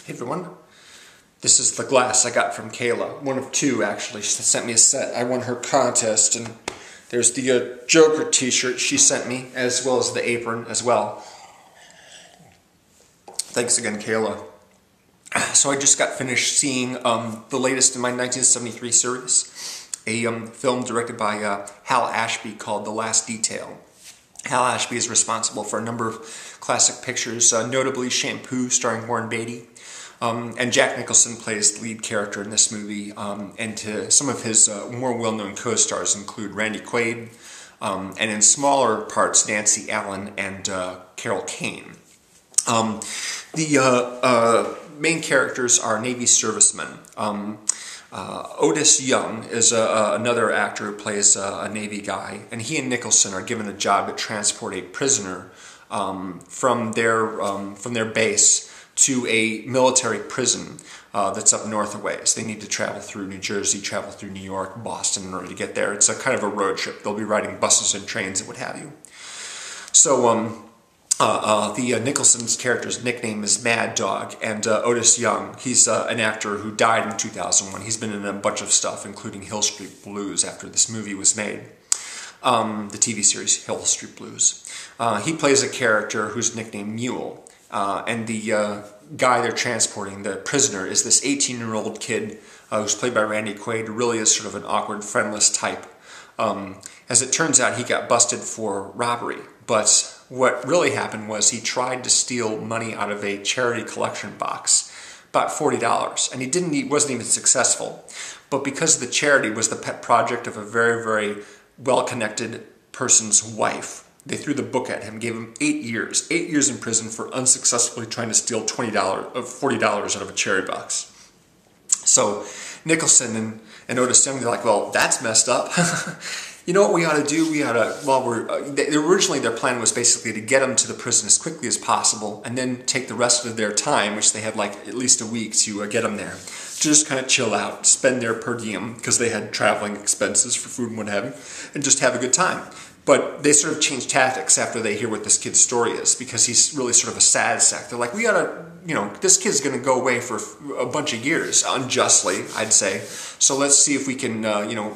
Hey everyone, this is the glass I got from Kayla. One of two, actually. She sent me a set. I won her contest, and there's the Joker t-shirt she sent me, as well as the apron as well. Thanks again, Kayla. So I just got finished seeing the latest in my 1973 series, a film directed by Hal Ashby called The Last Detail. Hal Ashby is responsible for a number of classic pictures, notably Shampoo, starring Warren Beatty. And Jack Nicholson plays the lead character in this movie, and some of his more well-known co-stars include Randy Quaid, and in smaller parts, Nancy Allen and Carol Kane. The main characters are Navy servicemen. Otis Young is another actor who plays a Navy guy, and he and Nicholson are given a job to transport a prisoner from their base to a military prison that's up north a ways. They need to travel through New Jersey, travel through New York, Boston in order to get there. It's a kind of a road trip. They'll be riding buses and trains and what have you. So the Nicholson's character's nickname is Mad Dog, and Otis Young, he's an actor who died in 2001. He's been in a bunch of stuff, including Hill Street Blues after this movie was made. The TV series Hill Street Blues. He plays a character who's nicknamed Mule. And the guy they're transporting, the prisoner, is this 18-year-old kid who's played by Randy Quaid, who really is sort of an awkward, friendless type. As it turns out, he got busted for robbery, but what really happened was he tried to steal money out of a charity collection box, about $40, and he wasn't even successful. But because the charity was the pet project of a very, very well-connected person's wife, they threw the book at him, gave him 8 years in prison for unsuccessfully trying to steal $40 out of a cherry box. So Nicholson and Otis Young, they're like, well, that's messed up. You know what we ought to do? We ought to, originally their plan was basically to get him to the prison as quickly as possible and then take the rest of their time, which they had like at least a week to get him there, to just kind of chill out, spend their per diem, because they had traveling expenses for food and what have you, and just have a good time. But they sort of change tactics after they hear what this kid's story is, because he's really sort of a sad sack. They're like, we gotta, this kid's gonna go away for a bunch of years, unjustly, I'd say. So let's see if we can,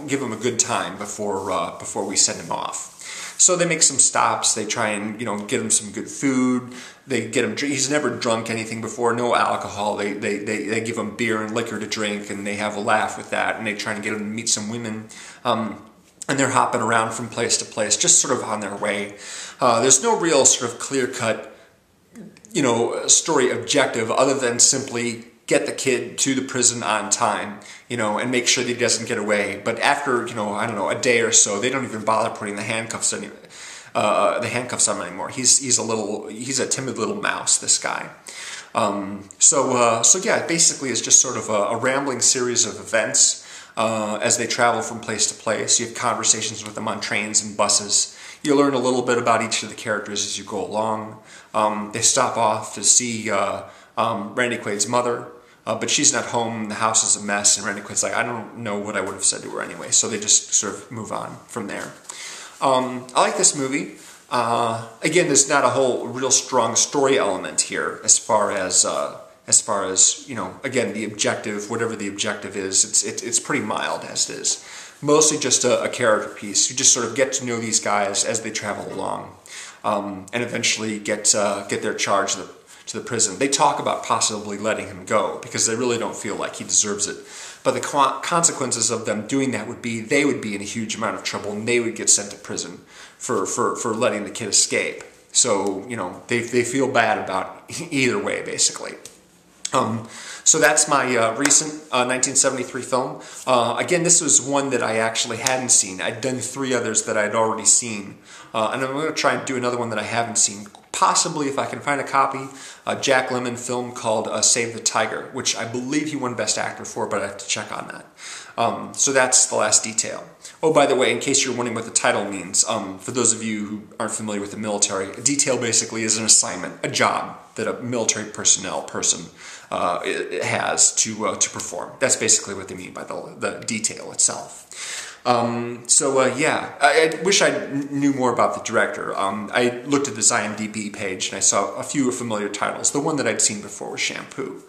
give him a good time before we send him off. So they make some stops. They try and, get him some good food. They get him. He's never drunk anything before. No alcohol. They give him beer and liquor to drink, and they have a laugh with that. And they try and get him to meet some women. And they're hopping around from place to place, just sort of on their way. There's no real sort of clear-cut, story objective other than simply get the kid to the prison on time, and make sure that he doesn't get away. But after, I don't know, a day or so, they don't even bother putting the handcuffs on him anymore. He's a timid little mouse, this guy. So yeah, basically it's just sort of a rambling series of events. As they travel from place to place. You have conversations with them on trains and buses. You learn a little bit about each of the characters as you go along. They stop off to see Randy Quaid's mother, but she's not home. The house is a mess, and Randy Quaid's like, I don't know what I would have said to her anyway, so they just sort of move on from there. I like this movie. Again, there's not a whole real strong story element here as far as again, the objective, whatever the objective is, it's pretty mild as it is. Mostly just a character piece. You just sort of get to know these guys as they travel along, and eventually get their charge to the prison. They talk about possibly letting him go because they really don't feel like he deserves it. But the consequences of them doing that would be they would be in a huge amount of trouble, and they would get sent to prison for letting the kid escape. So, they feel bad about either way, basically. So that's my recent 1973 film. Again, this was one that I actually hadn't seen. I'd done 3 others that I'd already seen. And I'm going to try and do another one that I haven't seen. Possibly, if I can find a copy, a Jack Lemmon film called Save the Tiger, which I believe he won Best Actor for, but I have to check on that. So that's The Last Detail. Oh, by the way, in case you're wondering what the title means, for those of you who aren't familiar with the military, a detail basically is an assignment, a job that a military personnel person has to perform. That's basically what they mean by the detail itself. Yeah, I wish I knew more about the director. I looked at this IMDb page and I saw a few familiar titles. The one that I'd seen before was Shampoo.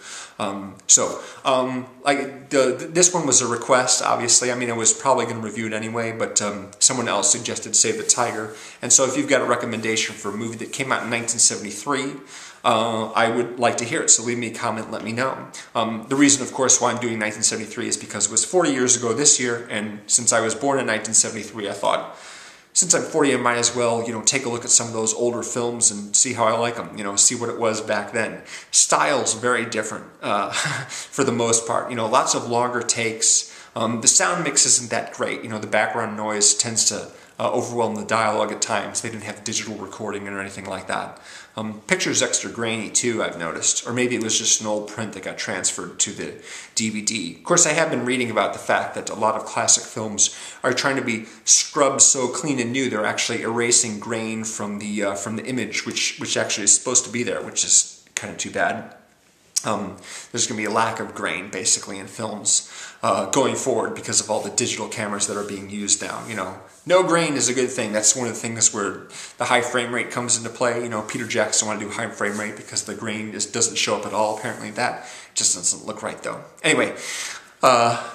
This one was a request, obviously. I mean, I was probably going to review it anyway, but someone else suggested Save the Tiger. And so if you've got a recommendation for a movie that came out in 1973, I would like to hear it, so leave me a comment, let me know. The reason, of course, why I'm doing 1973 is because it was 40 years ago this year, and since I was born in 1973, I thought, since I'm 40, I might as well, take a look at some of those older films and see how I like them, see what it was back then. Style's very different, for the most part. Lots of longer takes. The sound mix isn't that great. The background noise tends to overwhelm the dialogue at times. They didn't have digital recording or anything like that. Picture's extra grainy too, I've noticed. Or maybe it was just an old print that got transferred to the DVD. Of course, I have been reading about the fact that a lot of classic films are trying to be scrubbed so clean and new, they're actually erasing grain from the image, which actually is supposed to be there, which is kind of too bad. There's going to be a lack of grain, basically, in films going forward because of all the digital cameras that are being used now. No grain is a good thing. That's one of the things where the high frame rate comes into play. Peter Jackson wanted to do high frame rate because the grain doesn't show up at all. Apparently that just doesn't look right, though. Anyway,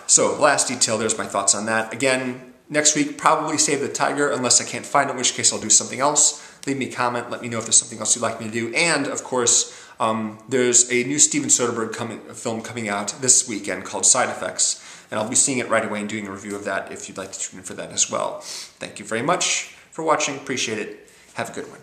so last detail, there's my thoughts on that. Again, next week, probably Save the Tiger, unless I can't find it, in which case I'll do something else. Leave me a comment, let me know if there's something else you'd like me to do. And, of course, there's a new Steven Soderbergh film coming out this weekend called Side Effects, and I'll be seeing it right away and doing a review of that if you'd like to tune in for that as well. Thank you very much for watching. Appreciate it. Have a good one.